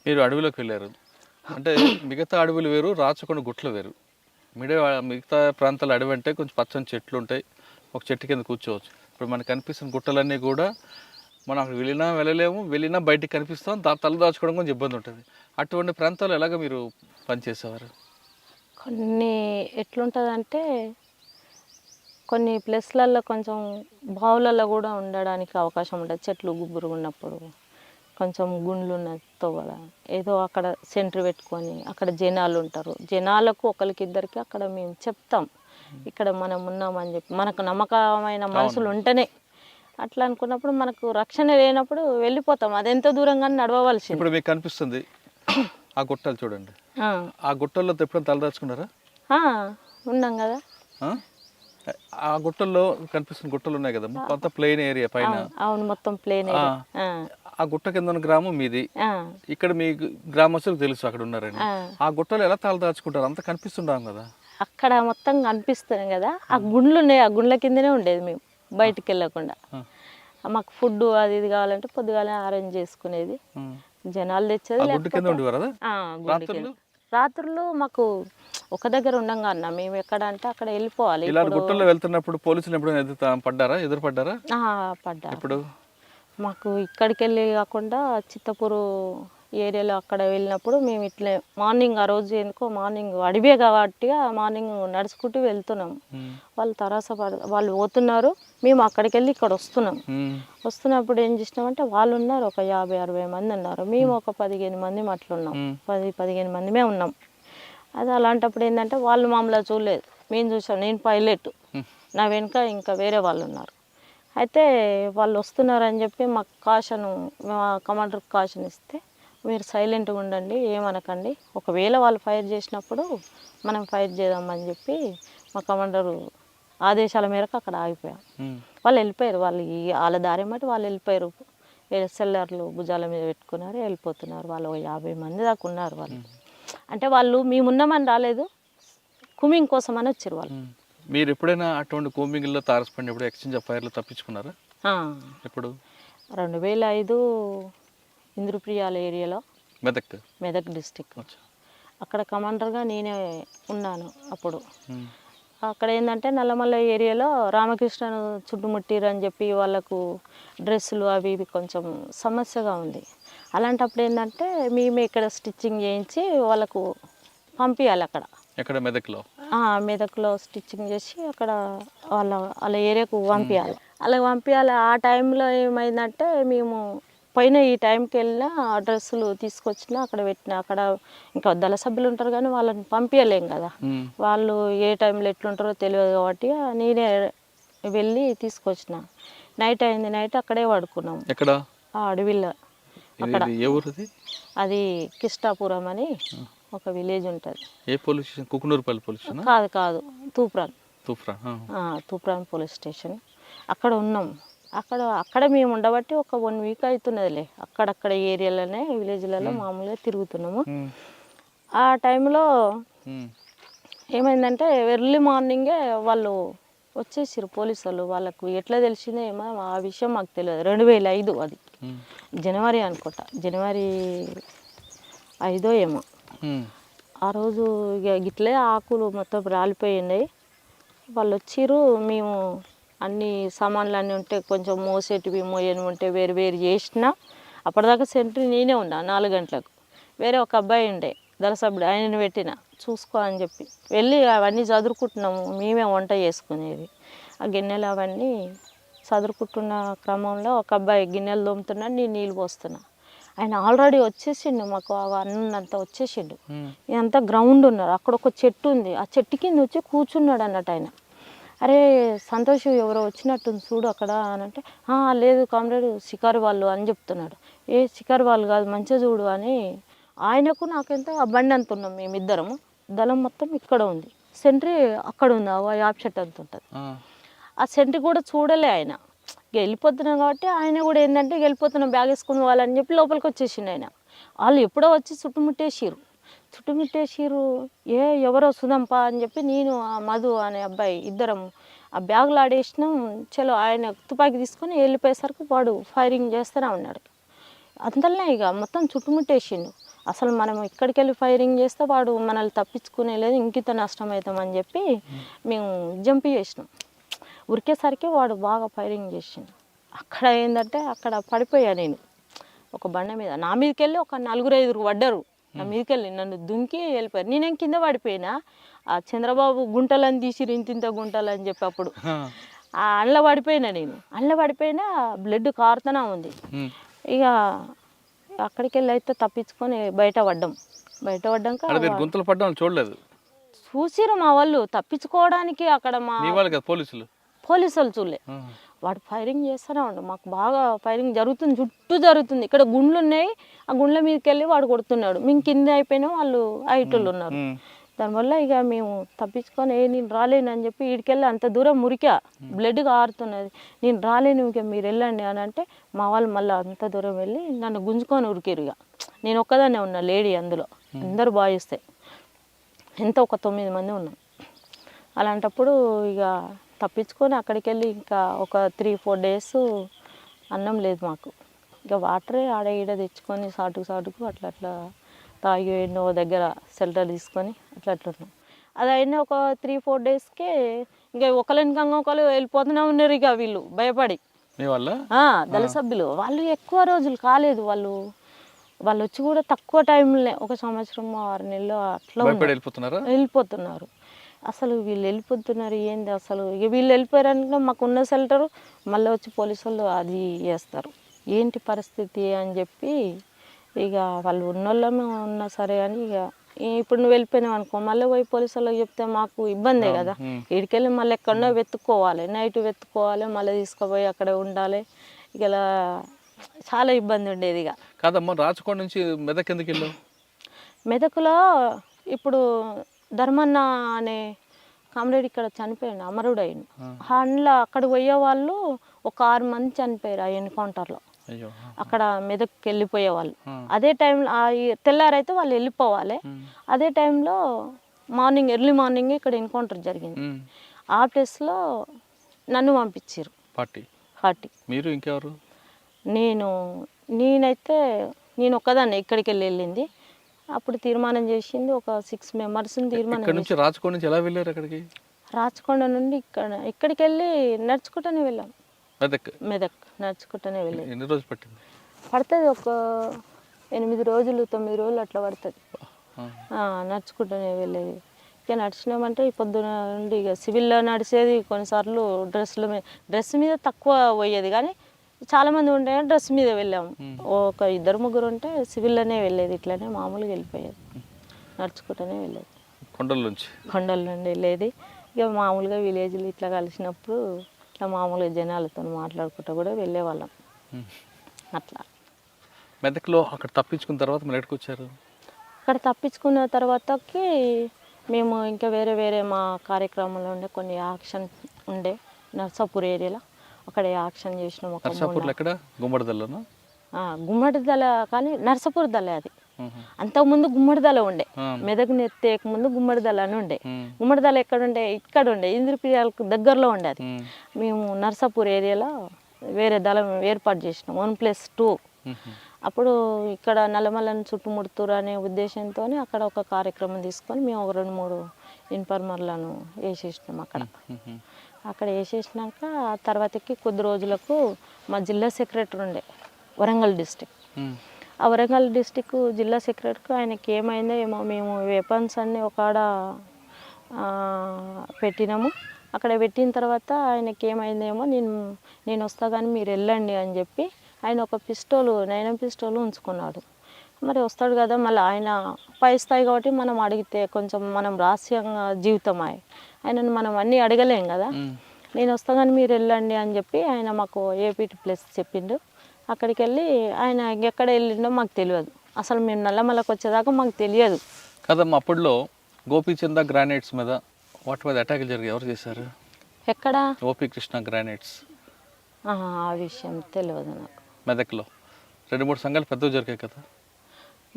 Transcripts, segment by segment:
మీరు అడవిలోకి వెళ్ళారు అంటే మిగతా అడవులు వేరు, రాచకొండ గుట్లు వేరు. మిగతా ప్రాంతాల అడవి అంటే కొంచెం పచ్చని చెట్లు ఉంటాయి, ఒక చెట్టు కింద కూర్చోవచ్చు. ఇప్పుడు మనకు కనిపిస్తున్న గుట్టలన్నీ కూడా మనం అక్కడ వెళ్ళలేము, వెళ్ళినా బయటికి కనిపిస్తాం, తల దాచుకోవడం కొంచెం ఇబ్బంది ఉంటుంది. అటువంటి ప్రాంతాలు ఎలాగ మీరు పనిచేసేవారు? కొన్ని ఎట్లుంటుందంటే కొన్ని ప్లేస్లలో కొంచెం బావులలో కూడా ఉండడానికి అవకాశం ఉంటుంది. చెట్లు గుబురు ఉన్నప్పుడు కొంచెం గుండ్లు ఉన్న తోవల ఏదో అక్కడ సెంటర్ పెట్టుకొని అక్కడ జనాలు ఉంటారు. జనాలకు ఒకరికి ఇద్దరికి అక్కడ మేము చెప్తాం ఇక్కడ మనం ఉన్నామని చెప్పి. మనకు నమ్మకమైన మనుషులు ఉంటేనే. అట్లా అనుకున్నప్పుడు మనకు రక్షణ లేనప్పుడు వెళ్ళిపోతాం. అదెంత దూరంగా నడవవలసింది. ఇప్పుడు మీకు కనిపిస్తుంది ఆ గుట్టలు చూడండి, ఆ గుట్టల్లో ఎప్పుడైనా తలదాచుకున్నారా? ఉన్నాం కదా. ఆ గుట్టల్లో కనిపిస్తున్న గుట్టలు ఉన్నాయి కదా, కొంత ప్లెయిన్ ఏరియా పైన. అవును, మొత్తం ప్లెయిన్ ఏరియా. ఆ గుట్ట కింద ఉన్న గ్రామం మీది. ఇక్కడ మీ గ్రామస్తులకు తెలుసు అక్కడ ఉన్నారని. ఆ గుట్టలు ఎలా తలదాచుకుంటారు? అంత కనిపిస్తుంటాం కదా. అక్కడ మొత్తం కనిపిస్తున్నాం కదా, ఆ గుండ్లు ఉన్నాయి, ఆ గుండ్ల కిందనే ఉండేది మేము బయటికి వెళ్ళకుండా. మాకు ఫుడ్ అది ఇది కావాలంటే పొద్దుగాలే అరేంజ్ చేసుకునేది, జనాలు తెచ్చేది. రాత్రులు మాకు ఒక దగ్గర ఉండంగా అన్న మేము ఎక్కడ అంటే అక్కడ వెళ్ళిపోవాలి. గుట్టల్లో వెళ్తున్నప్పుడు పోలీసులు ఎప్పుడు పడ్డారా? పడ్డా. ఇప్పుడు మాకు ఇక్కడికి వెళ్ళి కాకుండా చిత్తపూరు ఏరియాలో అక్కడ వెళ్ళినప్పుడు మేము ఇట్లే మార్నింగ్, ఆ రోజు ఎందుకో మార్నింగ్ అడివే కాబట్టి మార్నింగ్ నడుచుకుంటూ వెళ్తున్నాం. వాళ్ళు వాళ్ళు పోతున్నారు, మేము అక్కడికి వెళ్ళి ఇక్కడ వస్తున్నాం. వస్తున్నప్పుడు ఏం చేసినామంటే వాళ్ళు ఉన్నారు, ఒక 50-60 మంది ఉన్నారు, మేము ఒక 15 మంది అట్లున్నాం. 10-15 మందిమే ఉన్నాం. అది అలాంటప్పుడు ఏంటంటే వాళ్ళు మమ్మల్ని చూడలేదు, మేము చూసాం. నేను పైలట్, నా వెనుక ఇంకా వేరే వాళ్ళు ఉన్నారు. అయితే వాళ్ళు వస్తున్నారని చెప్పి మాకు మా కమాండర్కి కాషన్ ఇస్తే, మీరు సైలెంట్గా ఉండండి, ఏమనకండి, ఒకవేళ వాళ్ళు ఫైర్ చేసినప్పుడు మనం ఫైర్ చేద్దామని చెప్పి మా కమాండరు ఆదేశాల మేరకు అక్కడ ఆగిపోయాం. వాళ్ళు వెళ్ళిపోయారు, వాళ్ళ దారి మట్టి వాళ్ళు వెళ్ళిపోయారు. సెల్లర్లు భుజాల మీద పెట్టుకున్నారు, వెళ్ళిపోతున్నారు. వాళ్ళు 50 మంది దాకా ఉన్నారు. వాళ్ళు అంటే వాళ్ళు మేమున్నామని రాలేదు, కుమింగ్ కోసం అని వచ్చారు వాళ్ళు. మీరు ఎప్పుడైనా అటువంటి కోమింగ్లో తారసపడినప్పుడు ఎక్స్చేంజ్ ఆఫ్ ఫైర్లో తప్పించుకున్నారా? ఎప్పుడు? 2005 ఇంద్రప్రియాల ఏరియాలో, మెదక్ డిస్టిక్. అక్కడ కమాండర్గా నేనే ఉన్నాను అప్పుడు. అక్కడ ఏంటంటే నల్లమల్ల ఏరియాలో రామకృష్ణను చుట్టుముట్టిరు అని చెప్పి వాళ్ళకు డ్రెస్సులు అవి ఇవి కొంచెం సమస్యగా ఉంది. అలాంటప్పుడు ఏంటంటే మేమే ఇక్కడ స్టిచ్చింగ్ చేయించి వాళ్ళకు పంపించాలి. ఎక్కడ? మెదక్లో స్టిచ్చింగ్ చేసి అక్కడ వాళ్ళ ఏరియాకు పంపించాలి. అలా పంపించాలి. ఆ టైంలో ఏమైందంటే మేము పైన ఈ టైంకి వెళ్ళినా ఆ డ్రెస్సులు తీసుకొచ్చినా అక్కడ పెట్టినా, అక్కడ ఇంకా దళ సభ్యులు ఉంటారు కానీ వాళ్ళని పంపించలేం కదా, వాళ్ళు ఏ టైంలో ఎట్లుంటారో తెలియదు కాబట్టి నేనే వెళ్ళి తీసుకొచ్చిన. నైట్ అయింది, నైట్ అక్కడే పడుకున్నాం. ఆ అడవిలో. అక్కడ అది కిష్టాపురం అని ఒక విలేజ్ ఉంటుంది. ఏ police station? Kukunurpally police station? కాదు, తూప్రాన్ పోలీస్ స్టేషన్. అక్కడ ఉన్నాం. అక్కడ మేము ఉండబట్టి ఒక 1 వీక్ అవుతున్నదిలే. అక్కడక్కడ ఏరియాలోనే విలేజ్లలో మామూలుగా తిరుగుతున్నాము. ఆ టైంలో ఏమైందంటే ఎర్లీ మార్నింగే వాళ్ళు వచ్చేసారు పోలీసు వాళ్ళు. వాళ్ళకు ఎట్లా తెలిసిందో ఏమో ఆ విషయం మాకు తెలియదు. 2005 అది జనవరి అనుకుంటా, జనవరి 5 ఏమో. ఆ రోజు ఇక గిట్లే ఆకులు మొత్తం రాలిపోయినాయి. వాళ్ళు వచ్చిర్రు, మేము అన్ని సామాన్లు అన్నీ ఉంటే కొంచెం మోసేటివి మోయని ఉంటే వేరు చేసిన. అప్పటిదాకా సెంట్రీ నేనే ఉన్నా 4 గంటలకు. వేరే ఒక అబ్బాయి ఉండే దళసభ్యుడు, ఆయనని పెట్టిన చూసుకో అని చెప్పి. వెళ్ళి అవన్నీ చదురుకుంటున్నాము, మేమే వంట చేసుకునేది. ఆ గిన్నెలు అవన్నీ చదురుకుంటున్న క్రమంలో ఒక అబ్బాయి గిన్నెలు తోముతున్నాడు, నేను నీళ్ళు పోస్తున్నా. ఆయన ఆల్రెడీ వచ్చేసిండు, మాకు అన్నంతా వచ్చేసిండు. ఇదంతా గ్రౌండ్ ఉన్నారు, అక్కడ ఒక చెట్టు ఉంది, ఆ చెట్టు కింద వచ్చి కూర్చున్నాడు అన్నట్టు ఆయన. అరే సంతోష్ ఎవరో వచ్చినట్టుంది చూడు అక్కడ అని అంటే, లేదు కామ్రేడ్ షికారు వాళ్ళు అని చెప్తున్నాడు. ఏ షికారు వాళ్ళు కాదు, మంచిగా చూడు అని. ఆయనకు నాకెంత బండి అంత ఉన్నాం మేమిద్దరము. దళం మొత్తం ఇక్కడ ఉంది, సెంట్రీ అక్కడ ఉంది, యాప్ చెట్టు అంత ఉంటుంది. ఆ సెంట్రీ కూడా చూడలే ఆయన. వెళ్ళిపోతున్నాం కాబట్టి ఆయన కూడా ఏంటంటే వెళ్ళిపోతున్నాం బ్యాగ్ వేసుకుని వాళ్ళని చెప్పి లోపలికి వచ్చేసిండు ఆయన. వాళ్ళు ఎప్పుడో వచ్చి చుట్టుముట్టేసిరు. ఎవరో సుధంపా అని చెప్పి నేను ఆ మధు అనే అబ్బాయి ఇద్దరం ఆ బ్యాగులు ఆడేసినాం. చలో ఆయన తుపాకీ తీసుకొని వెళ్ళిపోయేసరికి వాడు ఫైరింగ్ చేస్తూనే ఉన్నాడు. అంతలోనే ఇక మొత్తం చుట్టుముట్టేసిండు. అసలు మనం ఇక్కడికి వెళ్ళి ఫైరింగ్ చేస్తే వాడు మనల్ని తప్పించుకునే లేదు, ఇంకిత నష్టం అవుతామని చెప్పి మేము జంప్ చేసినాం. ఉరికేసరికి వాడు బాగా ఫైరింగ్ చేసిండు. అక్కడ ఏంటంటే అక్కడ పడిపోయా నేను ఒక బండ మీద. నా మీదకి వెళ్ళి ఒక 4-5 పడ్డారు. నా మీదకి వెళ్ళి నన్ను దుంకి వెళ్ళిపోయారు. నేనేం కింద పడిపోయినా. ఆ చంద్రబాబు గుంటలని తీసిరు, ఇంతింత గుంటలు అని చెప్పి అప్పుడు ఆ అండ్ల పడిపోయినా. నేను అండ్ల పడిపోయినా, బ్లడ్ కారుతూనే ఉంది. ఇక అక్కడికి వెళ్ళి అయితే తప్పించుకొని బయట పడ్డాక గుంతలు పడ్డం చూడలేదు, చూసిరు మా వాళ్ళు తప్పించుకోవడానికి. అక్కడ మా పోలీసులు చూడలే. వాడు ఫైరింగ్ చేస్తూనే ఉండు. మాకు బాగా ఫైరింగ్ జరుగుతుంది, చుట్టూ జరుగుతుంది. ఇక్కడ గుండ్లు ఉన్నాయి, ఆ గుండ్ల మీదకి వెళ్ళి వాడు కొడుతున్నాడు. మేము కింద అయిపోయినా, వాళ్ళు హైటోళ్ళు ఉన్నారు. దానివల్ల ఇక మేము తప్పించుకొని నేను రాలేను అని చెప్పి వీడికెళ్ళి అంత దూరం మురికా, బ్లడ్ కారుతున్నది. నేను రాలేను, ఇక మీరు వెళ్ళండి అని అంటే మా వాళ్ళు మళ్ళీ అంత దూరం వెళ్ళి నన్ను గుంజుకొని ఉరికిరు. ఇక నేను ఒక్కదాన్నే ఉన్నా లేడీ, అందులో అందరూ బాయిస్తాయి, ఎంత ఒక 9 మంది ఉన్నాం. అలాంటప్పుడు ఇక తప్పించుకొని అక్కడికి వెళ్ళి ఇంకా ఒక 3-4 డేస్ అన్నం లేదు మాకు. ఇక వాటరే ఆడ ఈడ తెచ్చుకొని సాటుకు అట్లా తాగి ఎన్నో దగ్గర షెల్టర్ తీసుకొని అట్లా ఉన్నాం. అది అయినా ఒక 3-4 డేస్కే ఇంకా ఒకళ్ళనికంగా ఒకళ్ళు వెళ్ళిపోతూనే ఉన్నారు. ఇక వీళ్ళు భయపడి దళ సభ్యులు వాళ్ళు ఎక్కువ రోజులు కాలేదు, వాళ్ళు వచ్చి కూడా తక్కువ టైంలో 1 సంవత్సరం 6 నెలలు అట్లా వెళ్ళిపోతున్నారు. అసలు వీళ్ళు వెళ్ళిపోతున్నారు ఏంది అసలు. ఇక వీళ్ళు వెళ్ళిపోయారనుకో మాకున్న షెల్టరు మళ్ళీ వచ్చి పోలీసు వాళ్ళు అది చేస్తారు, ఏంటి పరిస్థితి అని చెప్పి ఇక వాళ్ళు ఉన్నోళ్ళమే ఉన్నా సరే అని ఇక ఇప్పుడు నువ్వు వెళ్ళిపోయినావు అనుకో మళ్ళీ పోయి పోలీసు వాళ్ళకి చెప్తే మాకు ఇబ్బందే కదా. ఇక్కడికెళ్ళి మళ్ళీ ఎక్కడో వెతుక్కోవాలి, నైట్ వెతుక్కోవాలి, మళ్ళీ తీసుకుపోయి అక్కడ ఉండాలి. ఇక ఇలా చాలా ఇబ్బంది ఉండేది. ఇక కాదమ్మా, రాచకొండ నుంచి మెదక్ ఎందుకు వెళ్ళావు? మెదకులో ఇప్పుడు ధర్మన్న అనే కామ్రేడ్ ఇక్కడ చనిపోయాడు, అమరుడు అయ్యిండు. అందులో అక్కడికి పోయే వాళ్ళు ఒక 6 మంది చనిపోయారు ఆ ఎన్కౌంటర్లో. అక్కడ మెదక్కి వెళ్ళిపోయేవాళ్ళు. అదే టైంలో తెల్లారైతే వాళ్ళు వెళ్ళిపోవాలి. అదే టైంలో ఎర్లీ మార్నింగ్ ఇక్కడ ఎన్కౌంటర్ జరిగింది. ఆ ప్లేస్లో నన్ను పంపించారు పార్టీ. మీరు ఇంకెవరు? నేనైతే నేను ఒక్కదాన్ని ఇక్కడికి వెళ్ళింది. అప్పుడు తీర్మానం చేసింది ఒక 6 మెంబర్స్ని తీర్మానం. రాచకొండ నుంచి ఎలా వెళ్ళారు అక్కడికి? రాచకొండ నుండి ఇక్కడికి వెళ్ళి నడుచుకుంటూనే వెళ్ళాం. మెదక్ నడుచుకుంటూనే వెళ్ళాం. ఎన్ని రోజులు పట్టింది? పడుతుంది ఒక 8 రోజులు 9 రోజులు అట్లా పడుతుంది. నడుచుకుంటూనే వెళ్ళేది. ఇక నడిచినామంటే ఈ పొద్దున నుండి ఇక సివిల్లో నడిచేది. కొన్నిసార్లు డ్రెస్ మీద తక్కువ పోయేది, కానీ చాలామంది ఉంటే డ్రెస్ మీద వెళ్ళాము. ఒక 2-3 ఉంటే సివిల్లోనే వెళ్ళేది. ఇట్లానే మామూలుగా వెళ్ళిపోయేది, నడుచుకుంటూనే వెళ్ళేది. కొండల నుండి వెళ్ళేది. ఇక మామూలుగా విలేజ్లు ఇట్లా కలిసినప్పుడు ఇట్లా మామూలుగా జనాలతో మాట్లాడుకుంటూ కూడా వెళ్ళేవాళ్ళం. అట్లా మెదక్లో అక్కడ తప్పించుకున్న తర్వాత మళ్ళీ ఎక్కడికి వచ్చారు? అక్కడ తప్పించుకున్న తర్వాతకి మేము ఇంకా వేరే మా కార్యక్రమంలో ఉండే కొన్ని యాక్షన్ ఉండే నర్సాపూర్ ఏరియాలో అక్కడ యాక్షన్ చేసినాం. గుమ్మడిదల కానీ నర్సాపూర్ దళ అది. అంతకుముందు గుమ్మడిదల ఉండే, మెదక్ నెత్తేక ముందు గుమ్మడిదల అని ఉండే. గుమ్మడిదల ఇక్కడ ఉండే ఇంద్రప్రియాలకు దగ్గరలో ఉండే. అది మేము నర్సాపూర్ ఏరియాలో వేరే దళం ఏర్పాటు చేసినాం 1+2. అప్పుడు ఇక్కడ నల్లమల్లని చుట్టుముడుతురు అనే ఉద్దేశంతో అక్కడ ఒక కార్యక్రమం తీసుకొని మేము ఒక 2-3 ఇన్ఫార్మర్లను వేసేసినాం అక్కడ వేసేసినాక ఆ తర్వాతకి కొద్ది రోజులకు మా జిల్లా సెక్రటరీ ఉండే వరంగల్ డిస్టిక్. ఆ వరంగల్ డిస్టిక్ జిల్లా సెక్రటరీకి ఆయనకి ఏమైందో ఏమో, మేము వెపన్స్ అన్నీ ఒకడ పెట్టినాము. అక్కడ పెట్టిన తర్వాత ఆయనకి ఏమైందేమో, నేను వస్తా కానీ మీరు వెళ్ళండి అని చెప్పి ఆయన ఒక 9 పిస్టోలు ఉంచుకున్నాడు. మరి వస్తాడు కదా, మళ్ళీ ఆయన పై స్థాయి కాబట్టి మనం అడిగితే కొంచెం మనం రహస్యంగా జీవితం ఆయనను మనం అన్నీ అడగలేం కదా. నేను వస్తా కానీ మీరు వెళ్ళండి అని చెప్పి ఆయన మాకు ఏపీటీ ప్లేస్ చెప్పిండు. అక్కడికి వెళ్ళి ఆయన ఎక్కడ వెళ్ళిండో మాకు తెలియదు. అసలు మేము నల్లమలకు వచ్చేదాకా మాకు తెలియదు కదమ్మా. అప్పట్లో గోపీచంద గ్రానైట్స్ మీద వాటి మీద అటాకులు జరిగి ఎవరు చేశారు? ఎక్కడ? OP Krishna granites. ఆ విషయం తెలియదు నాకు. మెదక్లో 2-3 సంఘాలు పెద్దవి జరిగాయి కదా.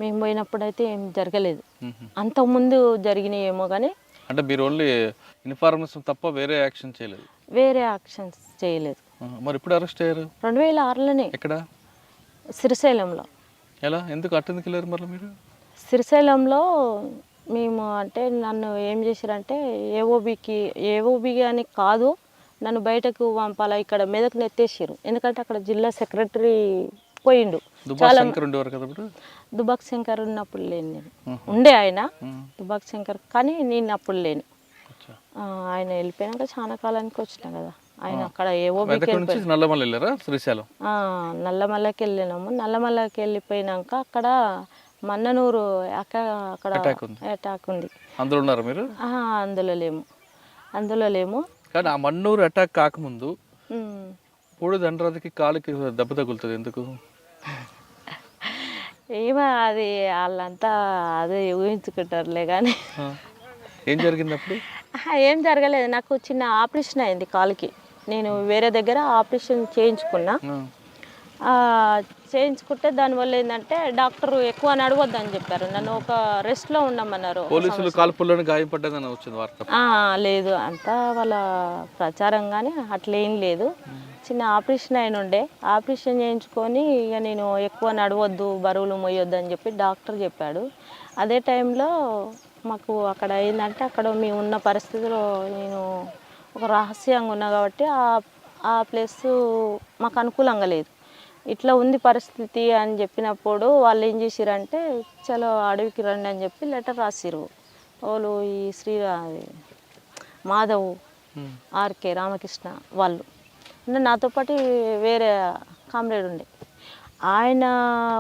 మేము పోయినప్పుడు అయితే ఏం జరగలేదు. అంతకుముందు జరిగినాయి ఏమో కానీ. అంటే మీరు ఓన్లీ ఇన్ఫార్మేషన్ తప్ప వేరే యాక్షన్ చేయలేదు? వేరే యాక్షన్స్ చేయలేదు. మరి ఇప్పుడు అరెస్ట్ అయ్యారు? 2006లోనే. ఎక్కడ? శ్రీశైలంలో. ఎలా, ఎందుకు అట్టెందుకు వెళ్ళారు మళ్ళీ మీరు? శ్రీశైలంలో మేము అంటే నన్ను ఏం చేశారంటే ఏఓబి అని కాదు, నన్ను బయటకు పంపాలా, ఇక్కడ మెదక్ నెత్తేసారు. ఎందుకంటే అక్కడ జిల్లా సెక్రటరీ పోయిండు. చాలా దుబాక్ శంకర్ ఉన్నప్పుడు లేను నేను, ఉండే ఆయన దుబాక్ శంకర్, కానీ నేను అప్పుడు లేను. ఆయన వెళ్ళిపోయినాక చాలా కాలానికి వచ్చిన కదా, ఆయన అక్కడ నల్లమల్లకి వెళ్ళినాము. నల్లమల్లకి వెళ్ళిపోయినాక అక్కడ మన్ననూరు అక్కడ అటాక్ ఉంది. అందులో లేము. కానీ ఆ మన్నూరు అటాక్ కాకముందు పూడి దండరాజుకి కాలుకి దెబ్బ తగులుతుంది ఎందుకు? ఏమో అది వాళ్ళంతా అదే ఊహించుకుంటారులే కానీ ఏం జరిగింది అప్పుడు? ఏం జరగలేదు, నాకు చిన్న ఆపరేషన్ అయింది కాలుకి. నేను వేరే దగ్గర ఆపరేషన్ చేయించుకున్నా. చేయించుకుంటే దానివల్ల ఏంటంటే డాక్టర్ ఎక్కువ నడవద్దని చెప్పారు, నన్ను ఒక రెస్ట్లో ఉండమన్నారు. పోలీసులు కాల్పుల్లోనే గాయపడ్డదని వచ్చింది వార్త. లేదు, అంతా వాళ్ళ ప్రచారం కానీ అట్లేం లేదు. చిన్న ఆపరేషన్ అయిన ఉండే, ఆపరేషన్ చేయించుకొని ఇక నేను ఎక్కువ నడవద్దు, బరువులు మోయొద్దు అని చెప్పి డాక్టర్ చెప్పాడు. అదే టైంలో మాకు అక్కడ ఏంటంటే అక్కడ మేము ఉన్న పరిస్థితిలో నేను ఒక రహస్యంగా ఉన్నా కాబట్టి ఆ ప్లేస్ మాకు అనుకూలంగా లేదు. ఇట్లా ఉంది పరిస్థితి అని చెప్పినప్పుడు వాళ్ళు ఏం చేసిరంటే చలో అడవికి రండి అని చెప్పి లెటర్ రాసిరు. వాళ్ళు ఈ మాధవ్, ఆర్కే రామకృష్ణ వాళ్ళు, అంటే నాతో పాటు వేరే కామ్రేడ్ ఉండే, ఆయన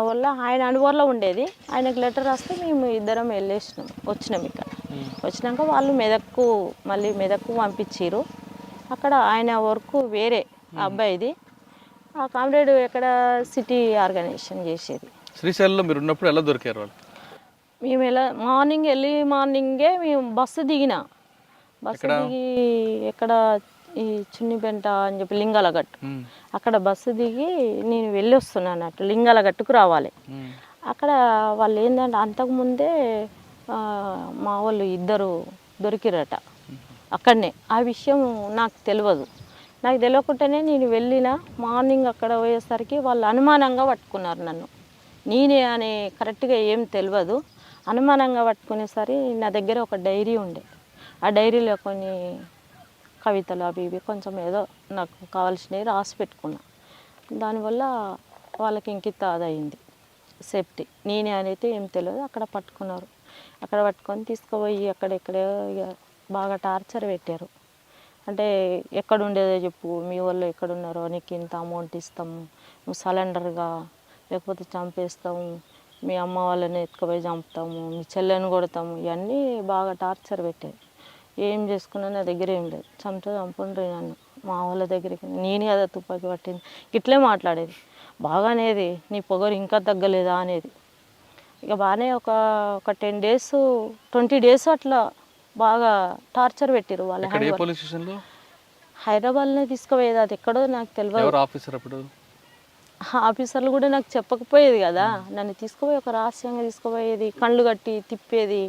వల్ల ఆయన అనుభవంలో ఉండేది. ఆయనకు లెటర్ రాస్తే మేము ఇద్దరం వచ్చినాం. ఇక్కడ వచ్చినాక వాళ్ళు మళ్ళీ మెదక్కు పంపించారు. అక్కడ ఆయన వర్క్ వేరే అబ్బాయిది, ఆ కామ్రేడ్ ఎక్కడ సిటీ ఆర్గనైజేషన్ చేసేది. శ్రీశైలంలో మీరు ఉన్నప్పుడు ఎలా దొరికారు వాళ్ళు? మేము మార్నింగే మేము బస్సు దిగి ఎక్కడ ఈ చున్నిపెంట అని చెప్పి లింగాలగట్టు, అక్కడ బస్సు దిగి నేను వెళ్ళి వస్తున్నాను అన్నట్టు, లింగాలగట్టుకు రావాలి. అక్కడ వాళ్ళు ఏంటంటే అంతకుముందే మా వాళ్ళు ఇద్దరు దొరికిరట అక్కడనే. ఆ విషయం నాకు తెలియదు. నాకు తెలియకుండానే నేను వెళ్ళిన మార్నింగ్ అక్కడ పోయేసరికి వాళ్ళు అనుమానంగా పట్టుకున్నారు నన్ను. నేనే అని కరెక్ట్గా ఏం తెలియదు, అనుమానంగా పట్టుకునేసరి నా దగ్గర ఒక డైరీ ఉండే. ఆ డైరీలో కొన్ని కవితలు అవి ఇవి కొంచెం ఏదో నాకు కావాల్సినవి రాసి పెట్టుకున్నా. దానివల్ల వాళ్ళకి ఇంకిత అదయింది సేఫ్టీ. నేనే అనేది ఏం తెలియదు. అక్కడ పట్టుకున్నారు. అక్కడ పట్టుకొని తీసుకుపోయి అక్కడెక్కడే బాగా టార్చర్ పెట్టారు. అంటే ఎక్కడ ఉండేదో చెప్పు, మీ వాళ్ళు ఎక్కడున్నారో, నీకు ఇంత అమౌంట్ ఇస్తాము, నువ్వు సరెండర్గా లేకపోతే చంపేస్తాము, మీ అమ్మ వాళ్ళని ఎత్తుకుపోయి చంపుతాము, మీ చెల్లెని కొడతాము, ఇవన్నీ బాగా టార్చర్ పెట్టారు. ఏం చేసుకున్నా నా దగ్గర ఏం లేదు, చంపుండ్రి నన్ను, మా వాళ్ళ దగ్గరికి నేనే కదా తుపాకీ పట్టింది, ఇట్లే మాట్లాడేది. బాగానేది, నీ పొగరు ఇంకా తగ్గలేదా అనేది. ఇక బాగానే ఒక 10 days 20 days అట్లా బాగా టార్చర్ పెట్టారు వాళ్ళు. హైదరాబాద్లో తీసుకుపోయేది, అది ఎక్కడో నాకు తెలియదు. ఆఫీసర్లు కూడా నాకు చెప్పకపోయేది కదా, నన్ను తీసుకుపోయి ఒక రహస్యంగా తీసుకుపోయేది, కళ్ళు కట్టి తిప్పేది.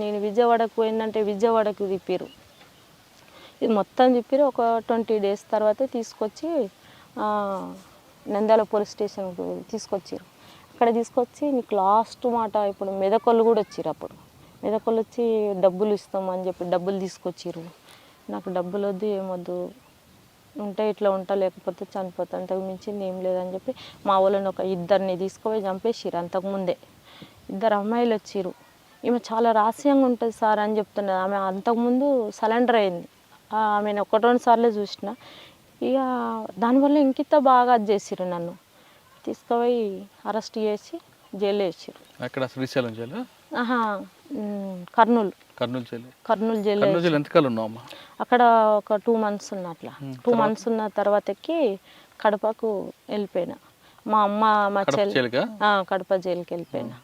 నేను విజయవాడకు పోయిందంటే విజయవాడకు తిప్పారు. ఇది మొత్తం తిప్పారు. ఒక 20 days తర్వాత తీసుకొచ్చి నంద్యాల పోలీస్ స్టేషన్కు తీసుకొచ్చారు. అక్కడ తీసుకొచ్చి నీకు లాస్ట్ మాట, ఇప్పుడు మెదకోళ్ళు కూడా వచ్చారు. అప్పుడు మెదకోళ్ళు వచ్చి డబ్బులు ఇస్తామని చెప్పి డబ్బులు తీసుకొచ్చారు. నాకు డబ్బులు వద్దు, ఏమొద్దు, ఉంటే ఇట్లా ఉంటా, లేకపోతే చనిపోతా, అంతకు మించింది ఏం లేదని చెప్పి మా వాళ్ళని ఒక 2 తీసుకుపోయి చంపేసారు. అంతకుముందే 2 అమ్మాయిలు వచ్చారు. ఈమె చాలా రహస్యంగా ఉంటుంది సార్ అని చెప్తున్నది. ఆమె అంతకుముందు సరెండర్ అయింది. ఆమెను 1-2 సార్లు చూసిన. ఇక దానివల్ల ఇంకిత బాగా అది చేసారు. నన్ను తీసుకుపోయి అరెస్ట్ చేసి జైల్లో వేసారు. అక్కడ శ్రీశైలం జైలు? కర్నూలు జైలు. అక్కడ ఒక 2 months ఉన్న, అట్లా 2 months ఉన్న తర్వాతకి కడపకు వెళ్ళిపోయినా. మా అమ్మ మా చెల్లి కడప జైలుకి వెళ్ళిపోయినా.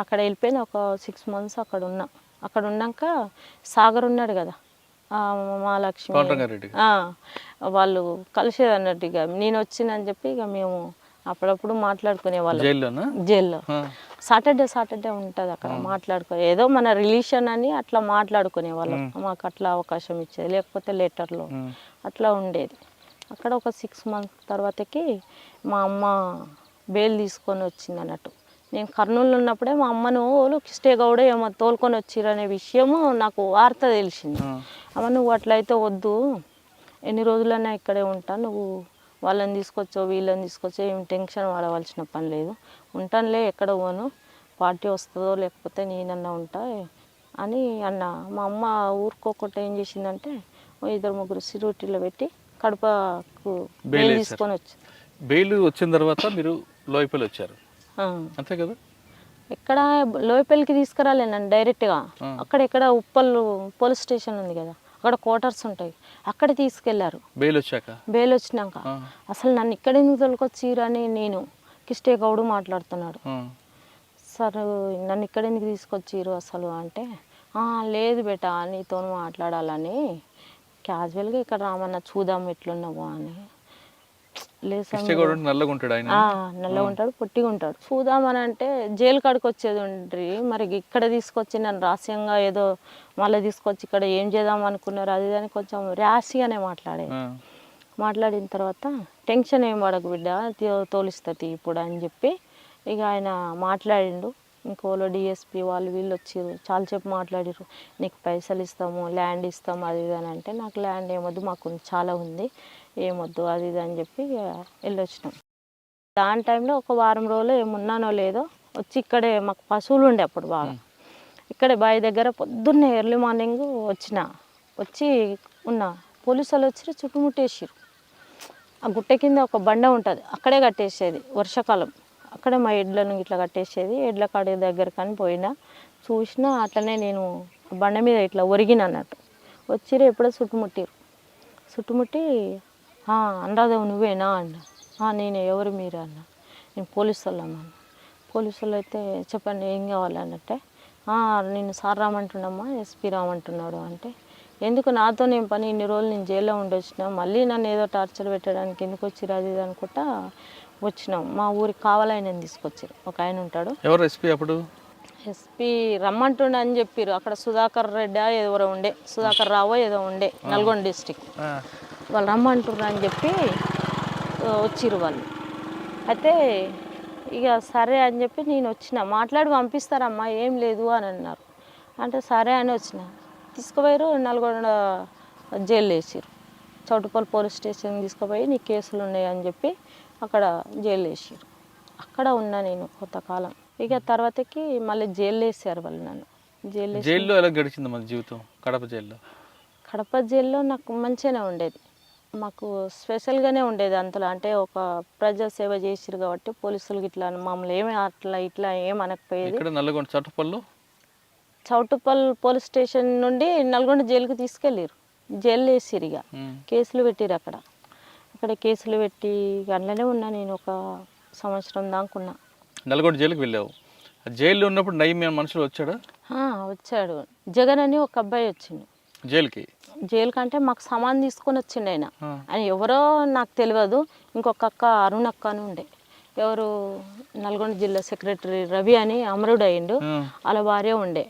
అక్కడ వెళ్ళిపోయిన ఒక 6 months అక్కడ ఉన్నా. అక్కడ ఉన్నాక సాగర్ ఉన్నాడు కదా, మా లక్ష్మి, వాళ్ళు కలిసేది అన్నట్టు. ఇక నేను వచ్చిందని చెప్పి ఇక మేము అప్పుడప్పుడు మాట్లాడుకునే వాళ్ళం జైల్లో. సాటర్డే ఉంటుంది అక్కడ, ఏదో మన రిలేషన్ అని అట్లా మాట్లాడుకునే వాళ్ళం. మాకు అట్లా అవకాశం ఇచ్చేది, లేకపోతే లెటర్లో అట్లా ఉండేది. అక్కడ ఒక 6 months తర్వాతకి మా అమ్మ బెయిల్ తీసుకొని వచ్చింది అన్నట్టు. నేను కర్నూలులో ఉన్నప్పుడే మా అమ్మను వాళ్ళు కిష్టే గౌడ ఏమో తోలుకొని వచ్చిర్రు అనే విషయము నాకు వార్త తెలిసింది. అమ్మ నువ్వు అట్లయితే వద్దు, ఎన్ని రోజులైనా ఇక్కడే ఉంటా, నువ్వు వాళ్ళని తీసుకొచ్చో వీళ్ళని తీసుకొచ్చో ఏం టెన్షన్ పడవలసిన పని లేదు, ఉంటానులే ఎక్కడ పోను, పార్టీ వస్తుందో లేకపోతే నేనన్నా ఉంటా అని అన్న. మా అమ్మ ఊరుకోకుండా ఏం చేసిందంటే 2-3 సిరూటీలో పెట్టి కడపకు బెయిల్ తీసుకొని వచ్చింది. బెయిల్ వచ్చిన తర్వాత మీరు లోయపల్లి వచ్చారు ఆ. అంతే కదా? ఎక్కడ లోయపల్లికి తీసుకురాలేనండి, డైరెక్ట్గా అక్కడెక్కడ ఉప్పల్ పోలీస్ స్టేషన్ ఉంది కదా, అక్కడ క్వార్టర్స్ ఉంటాయి, అక్కడ తీసుకెళ్లారు బెయిల్ వచ్చాక. బెయిల్ వచ్చినాక అసలు నన్ను ఇక్కడ ఎందుకు తొలకొచ్చిరని నేను కిష్టే గౌడు మాట్లాడుతున్నాడు. సార్ నన్ను ఇక్కడ ఎందుకు తీసుకొచ్చిరు అసలు అంటే, లేదు బేటా నీతో మాట్లాడాలని క్యాజువల్గా ఇక్కడ రామన్నా చూద్దాం ఎట్లున్నావు అని. లేదు సార్ నల్లగా ఉంటాడు ఆయన, నల్లగా ఉంటాడు పొట్టిగా ఉంటాడు, చూద్దామని అంటే జైలు కాడికి వచ్చేది ఉండ్రి, మరి ఇక్కడ తీసుకొచ్చి నన్ను రహస్యంగా ఏదో మళ్ళీ తీసుకొచ్చి ఇక్కడ ఏం చేద్దాం అనుకున్నారు అది అని కొంచెం ర్యాష్గానే మాట్లాడిన తర్వాత టెన్షన్ ఏం పడకు బిడ్డ తోలిస్తుంది ఇప్పుడు అని చెప్పి ఇక ఆయన మాట్లాడిండు. ఇంకోలో డిఎస్పి వాళ్ళు వీళ్ళు వచ్చిర్రు, చాలాసేపు మాట్లాడిర్రు, నీకు పైసలు ఇస్తాము ల్యాండ్ ఇస్తాము అది ఇది అని అంటే, నాకు ల్యాండ్ ఏమొద్దు మాకు చాలా ఉంది ఏమొద్దు అది ఇది అని చెప్పి వెళ్ళొచ్చినాం. దాని టైంలో ఒక వారం రోజులు ఏమున్నానో లేదో వచ్చి ఇక్కడే మాకు పశువులు ఉండే అప్పుడు బాగా, ఇక్కడే బావి దగ్గర పొద్దున్నే ఎర్లీ మార్నింగ్ వచ్చి ఉన్నా, పోలీసు వాళ్ళు వచ్చి చుట్టుముట్టేసిర్రు. ఆ గుట్ట కింద ఒక బండ ఉంటుంది అక్కడే కట్టేసేది వర్షాకాలం, అక్కడే మా ఎడ్లను ఇట్లా కట్టేసేది. ఎడ్ల కాడి దగ్గర కానీ పోయినా చూసినా అట్లనే నేను బండ మీద ఇట్లా ఒరిగిన అన్నట్టు వచ్చిర్రు. ఎప్పుడో చుట్టుముట్టి అనురాధ నువ్వేనా అన్న. నేను ఎవరు మీరు అన్న. నేను పోలీసు వాళ్ళమ్మా. పోలీసు వాళ్ళు అయితే చెప్పండి ఏం కావాలన్నట్టే, నేను సార్ రామంటున్నామ్మా ఎస్పీ రామంటున్నాడు అంటే, ఎందుకు నాతో నేను పని, ఇన్ని రోజులు నేను జైల్లో ఉండొచ్చినా మళ్ళీ నన్ను ఏదో టార్చర్ పెట్టడానికి ఎందుకు వచ్చిర్రు అది ఇది అనుకుంటా వచ్చినాం. మా ఊరికి కావాలని తీసుకొచ్చారు, ఒక ఆయన ఉంటాడు. ఎవరు ఎస్పీ అప్పుడు? ఎస్పీ రమ్మంటుండే అని చెప్పారు. అక్కడ సుధాకర్ రెడ్డి ఎవరో ఉండే, సుధాకర్ రావో ఏదో ఉండే, నల్గొండ డిస్టిక్, వాళ్ళు రమ్మంటున్నారు అని చెప్పి వచ్చిర్రు వాళ్ళు. అయితే ఇక సరే అని చెప్పి నేను వచ్చిన, మాట్లాడి పంపిస్తారమ్మా ఏం లేదు అని అన్నారు. అంటే సరే అని వచ్చిన, తీసుకుపోయారు నల్గొండ జైలు వేసారు. చౌటుపల్లి పోలీస్ స్టేషన్కి తీసుకుపోయి నీ కేసులు ఉన్నాయి అని చెప్పి అక్కడ జైలు వేసారు. అక్కడ ఉన్నా నేను కొంతకాలం. ఇక తర్వాతకి మళ్ళీ జైలు వేసారు వాళ్ళు నన్ను. జైల్లో ఎలా గడిచింది మన జీవితం? కడప జైల్లో నాకు మంచిగానే ఉండేది, మాకు స్పెషల్గానే ఉండేది. అంతలో అంటే ఒక ప్రజా సేవ చేసిరు కాబట్టి పోలీసులకి ఇట్లా మమ్మల్ని ఏమి అట్లా ఇట్లా ఏం అనకపోయేది. నల్గొండ చౌటుపల్లి పోలీస్ స్టేషన్ నుండి నల్గొండ జైలుకి తీసుకెళ్ళారు, జైలు వేసిరు. ఇక కేసులు పెట్టిరు అక్కడ కేసులు పెట్టి అందులోనే ఉన్నా నేను ఒక సంవత్సరం దాకున్నా. నల్గొండ జైలుకి వెళ్ళావు. జైల్లో ఉన్నప్పుడు నయం మనుషులు వచ్చాడు. జగన్ అని ఒక అబ్బాయి వచ్చిండు జైలు కంటే మాకు సామాన్ తీసుకొని వచ్చిండు ఆయన. ఆయన ఎవరో నాకు తెలియదు. ఇంకొక అక్క అరుణక్క అని ఉండే, ఎవరు నల్గొండ జిల్లా సెక్రటరీ రవి అని అమరుడు అయ్యిండు, వాళ్ళ భార్య ఉండే.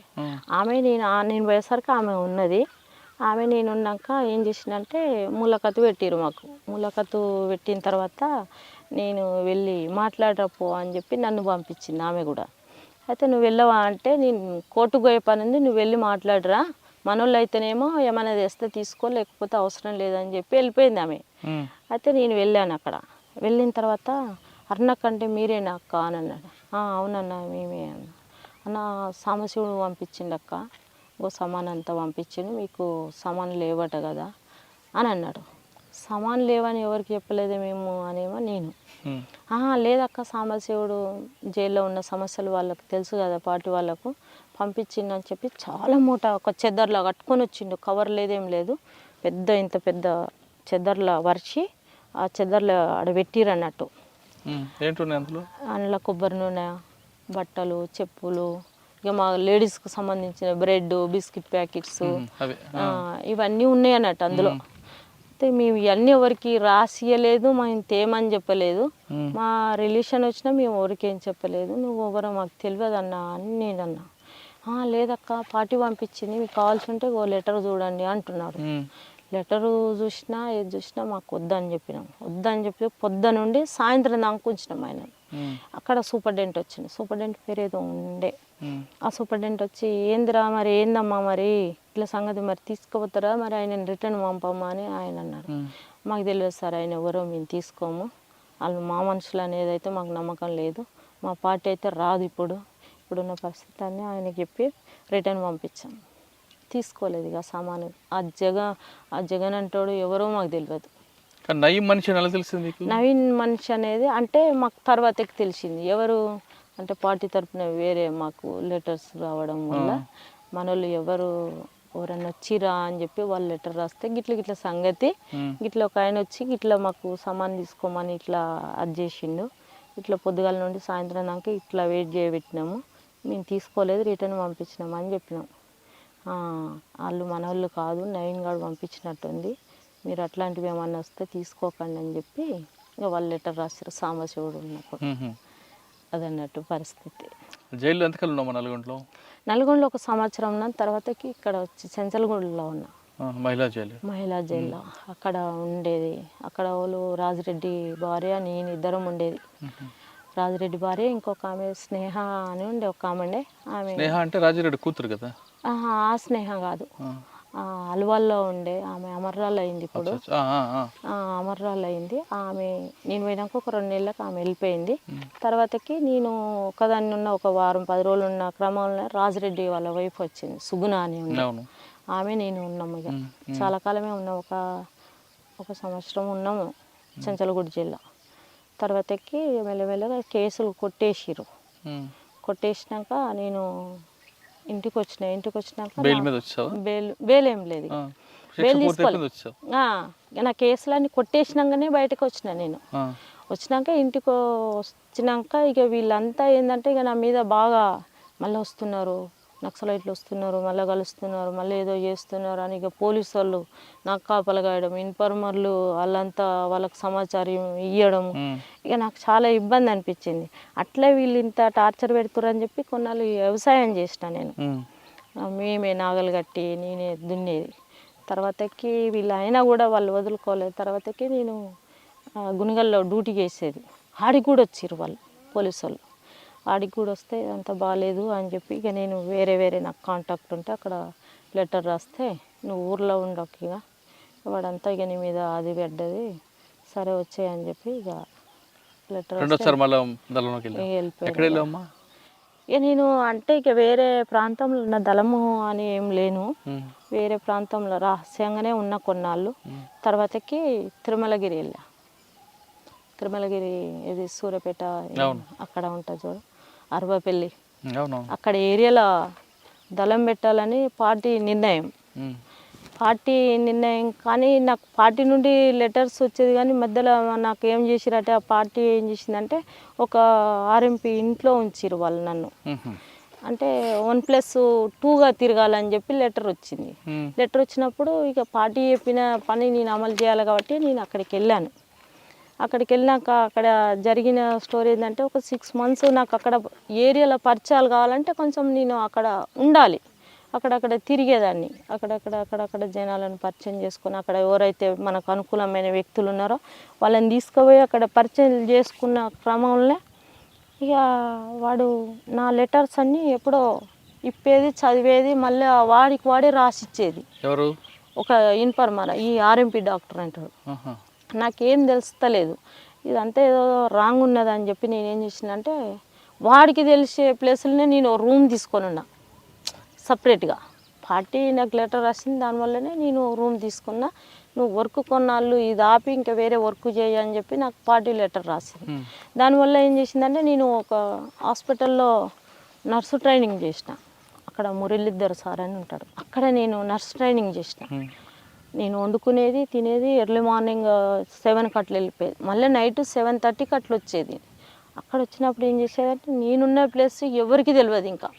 ఆమె నేను పోయేసరికి ఆమె ఉన్నది. ఆమె నేను ఉన్నాక ఏం చేసిందంటే ములకత్తు పెట్టిరు మాకు. ములకత్తు పెట్టిన తర్వాత నేను వెళ్ళి మాట్లాడరపో అని చెప్పి నన్ను పంపించింది ఆమె కూడా. అయితే నువ్వు వెళ్ళవా అంటే, నేను కోర్టుకు పోయే పని ఉంది, నువ్వు వెళ్ళి మాట్లాడరా, మనోళ్ళు అయితేనేమో ఏమైనా తెస్తే తీసుకో లేకపోతే అవసరం లేదని చెప్పి వెళ్ళిపోయింది ఆమె. అయితే నేను వెళ్ళాను. అక్కడ వెళ్ళిన తర్వాత అరుణక్క అంటే మీరేనా అక్క అని అన్నాడు. అవునన్నా మేమే అన్న సాంబశివుడు పంపించిండు అక్క, సామాన్ అంతా పంపించిండు, మీకు సామాన్ లేవట కదా అని అన్నాడు. సామాన్ లేవని ఎవరికి చెప్పలేదే మేము అనేమో నేను. లేదక్క సాంబశివుడు జైల్లో ఉన్న సమస్యలు వాళ్ళకి తెలుసు కదా పార్టీ వాళ్ళకు, పంపించిండు అని చెప్పి చాలా మూట ఒక చెద్దర్లా కట్టుకొని వచ్చిండు. కవర్ లేదేం లేదు, ఇంత పెద్ద చెద్దర్లా వరిచి ఆ చెద్దర్లో ఆడ పెట్టిరు అన్నట్టు. అందులో కొబ్బరి నూనె, బట్టలు, చెప్పులు, ఇక మా లేడీస్కి సంబంధించిన బ్రెడ్, బిస్కెట్ ప్యాకెట్స్ ఇవన్నీ ఉన్నాయి అన్నట్టు అందులో. అయితే మేము ఇవన్నీ ఎవరికి రాసియలేదు, మేము తేమని చెప్పలేదు, మా రిలేషన్ వచ్చినా మేము ఎవరికి ఏం చెప్పలేదు, నువ్వు ఎవరో మాకు తెలియదు అన్నా అని నేను అన్నా. లేదక్క పార్టీ పంపించింది, మీకు కావాల్సి ఉంటే ఓ లెటర్ చూడండి అంటున్నాడు. లెటరు చూసినా ఏది చూసినా మాకు వద్దని చెప్పినాం. వద్దని చెప్పి పొద్దు నుండి సాయంత్రం దాకా ఉంచినాం ఆయన. అక్కడ సూపరింటెండెంట్ వచ్చింది. సూపరింటెండెంట్ పేరు ఏదో ఉండే. ఆ సూపరింటెండెంట్ వచ్చి ఏందిరా మరి ఏందమ్మా మరి ఇట్లా సంగతి మరి తీసుకుపోతారా మరి ఆయన రిటర్న్ పంపమ్మా అని ఆయన అన్నాడు. మాకు తెలియదు సార్ ఆయన ఎవరో మేము తీసుకోము, వాళ్ళు మా మనుషులు అనేది అయితే మాకు నమ్మకం లేదు, మా పార్టీ అయితే రాదు ఇప్పుడున్న పరిస్థితి అని ఆయనకి చెప్పి రిటర్న్ పంపించాం. తీసుకోలేదు ఇక సామాను. ఆ జగన్ అంటాడు ఎవరో మాకు తెలియదు. కానీ నయీం మనిషి ఎలా తెలిసింది మీకు? నవీన్ మనిషి అనేది అంటే మాకు తర్వాతకి తెలిసింది. ఎవరు అంటే పార్టీ తరఫున వేరే మాకు లెటర్స్ రావడం వల్ల మనోళ్ళు ఎవరన్నా వచ్చిరా అని చెప్పి వాళ్ళు లెటర్ రాస్తే గిట్ల సంగతి గిట్ల ఒక ఆయన వచ్చి గిట్ల మాకు సామాన్ తీసుకోమని ఇట్లా అది చేసిండు. ఇట్లా పొద్దుగాల నుండి సాయంత్రం దాకా ఇట్లా వెయిట్ చేయబెట్టినాము, మేము తీసుకోలేదు, రిటర్న్ పంపించినాము అని చెప్పినాం. వాళ్ళు మన వాళ్ళు కాదు, నవీన్ గారు పంపించినట్టుంది, మీరు అట్లాంటివి ఏమన్నా వస్తే తీసుకోకండి అని చెప్పి ఇక వాళ్ళు లెటర్ రాశారు. సాంబశివుడు ఉన్నప్పుడు అదన్నట్టు పరిస్థితి. జైల్లో ఎంతకాలం ఉన్నామా? నల్గొండలో 1 సంవత్సరం ఉన్న తర్వాతకి ఇక్కడ వచ్చి చెంచల్గూడలో ఉన్నా, మహిళా జైల్లో. అక్కడ ఉండేది, అక్కడ వాళ్ళు రాజిరెడ్డి భార్య నేను ఇద్దరం ఉండేది. రాజిరెడ్డి భార్య ఇంకొక ఆమె స్నేహ అని ఉండే, ఒక ఆమె. ఆమె స్నేహ అంటే రాజిరెడ్డి కూతురు కదా? ఆ స్నేహ కాదు, అల్వాల్లో ఉండే ఆమె అమర్రాలు అయింది ఇప్పుడు. అమర్రాలు అయింది ఆమె. నేను పోయినాక ఒక 2 నెలలకు ఆమె వెళ్ళిపోయింది. తర్వాతకి నేను ఒకదాన్ని ఉన్న ఒక వారం 10 రోజులు ఉన్న క్రమంలో రాజిరెడ్డి వాళ్ళ వైఫ్ వచ్చింది, సుగుణ అని ఉంది. ఆమె నేను ఉన్నాము ఇక చాలా కాలమే ఉన్నాము, ఒక సంవత్సరం ఉన్నాము చెంచల్గూడ జిల్లా. తర్వాతకి మెల్లమెల్లగా కేసులు కొట్టేసినాక నేను ఇంటికి వచ్చినాక బెయిల్ ఏం లేదు, బెయిల్ తీసుకోలేదు. నా కేసులన్నీ కొట్టేసినాకనే బయటకు వచ్చిన నేను. వచ్చినాక ఇంటికి వచ్చినాక ఇక వీళ్ళంతా ఏంటంటే ఇక నా మీద బాగా మళ్ళీ వస్తున్నారు, నక్సలైట్లు వస్తున్నారు, మళ్ళీ కలుస్తున్నారు, మళ్ళీ ఏదో చేస్తున్నారు అని ఇక పోలీసు వాళ్ళు నాకు కాపలగాయడం, ఇన్ఫార్మర్లు వాళ్ళంతా వాళ్ళకి సమాచారం ఇవ్వడము. ఇక నాకు చాలా ఇబ్బంది అనిపించింది. అట్లే వీళ్ళు ఇంత టార్చర్ పెడుతున్నారు అని చెప్పి కొన్నాళ్ళు వ్యవసాయం చేసిన నేను. మేమే నాగలు కట్టి నేనే దున్నేది. తర్వాతకి వీళ్ళు అయినా కూడా వాళ్ళు వదులుకోలేదు. తర్వాతకి నేను గుణగల్లో డ్యూటీకి వేసేది. ఆడికి కూడా వచ్చిర్రు వాళ్ళు పోలీసు వాళ్ళు. ఆడికి కూడా వస్తే అంత బాగాలేదు అని చెప్పి ఇక నేను వేరే నాకు కాంటాక్ట్ ఉంటే అక్కడ లెటర్ రాస్తే నువ్వు ఊర్లో ఉండకు ఇక వాడంతా ఇక నీ మీద అది పడ్డది, సరే వచ్చాయని చెప్పి ఇక లెటర్ వెళ్ళిపోయాను. ఇక నేను అంటే ఇక వేరే ప్రాంతంలో ఉన్న దళము అని ఏం లేను, వేరే ప్రాంతంలో రహస్యంగానే ఉన్న కొన్నాళ్ళు. తర్వాతకి తిరుమలగిరి వెళ్ళా. తిరుమలగిరి ఇది సూర్యాపేట అక్కడ ఉంటుంది చూడు, అరవపల్లి, అక్కడ ఏరియాలో దళం పెట్టాలని పార్టీ నిర్ణయం. కానీ నాకు పార్టీ నుండి లెటర్స్ వచ్చేది, కానీ మధ్యలో నాకు ఏం చేసిరంటే ఆ పార్టీ ఏం చేసిందంటే ఒక ఆర్ఎంపీ ఇంట్లో ఉంచిరు వాళ్ళు నన్ను. అంటే 1+2గా తిరగాలని చెప్పి లెటర్ వచ్చింది. లెటర్ వచ్చినప్పుడు ఇక పార్టీ చెప్పిన పని నేను అమలు చేయాలి కాబట్టి నేను అక్కడికి వెళ్ళాను. అక్కడికి వెళ్ళాక అక్కడ జరిగిన స్టోరీ ఏంటంటే ఒక 6 months నాకు అక్కడ ఏరియాలో పరిచయాలు కావాలంటే కొంచెం నేను అక్కడ ఉండాలి, అక్కడక్కడ తిరిగేదాన్ని. అక్కడక్కడ జనాలను పరిచయం చేసుకొని అక్కడ ఎవరైతే మనకు అనుకూలమైన వ్యక్తులు ఉన్నారో వాళ్ళని తీసుకుపోయి అక్కడ పరిచయం చేసుకున్న క్రమంలో ఇక వాడు నా లెటర్స్ అన్నీ ఎప్పుడో ఇప్పేది, చదివేది, మళ్ళీ వాడే రాసిచ్చేది. ఎవరు? ఒక ఇన్ఫార్మర్, ఈ ఆర్ఎంపీ డాక్టర్ అంటాడు. నాకేం తెలుస్తలేదు, ఇదంతా ఏదో రాంగ్ ఉన్నదని చెప్పి నేనేం చేసినంటే వాడికి తెలిసే ప్లేసులనే నేను రూమ్ తీసుకొని ఉన్నా సపరేట్గా. పార్టీ నాకు లెటర్ రాసింది, దానివల్లనే నేను రూమ్ తీసుకున్నా. నువ్వు వర్క్ కొన్నాళ్ళు ఇది ఆపి ఇంకా వేరే వర్క్ చేయి అని చెప్పి నాకు పార్టీ లెటర్ రాసింది. దానివల్ల ఏం చేసిందంటే నేను ఒక హాస్పిటల్లో నర్సు ట్రైనింగ్ చేసిన. అక్కడ మురళీధర్ సార్ అని ఉంటాడు, అక్కడ నేను నర్స్ ట్రైనింగ్ చేసిన. నేను వండుకునేది తినేది ఎర్లీ మార్నింగ్ 7కి అట్లా వెళ్ళిపోయేది, మళ్ళీ నైట్ 7:30కి అట్లా వచ్చేది. అక్కడ వచ్చినప్పుడు ఏం చేసేదంటే నేనున్న ప్లేస్ ఎవరికి తెలియదు ఇంకా.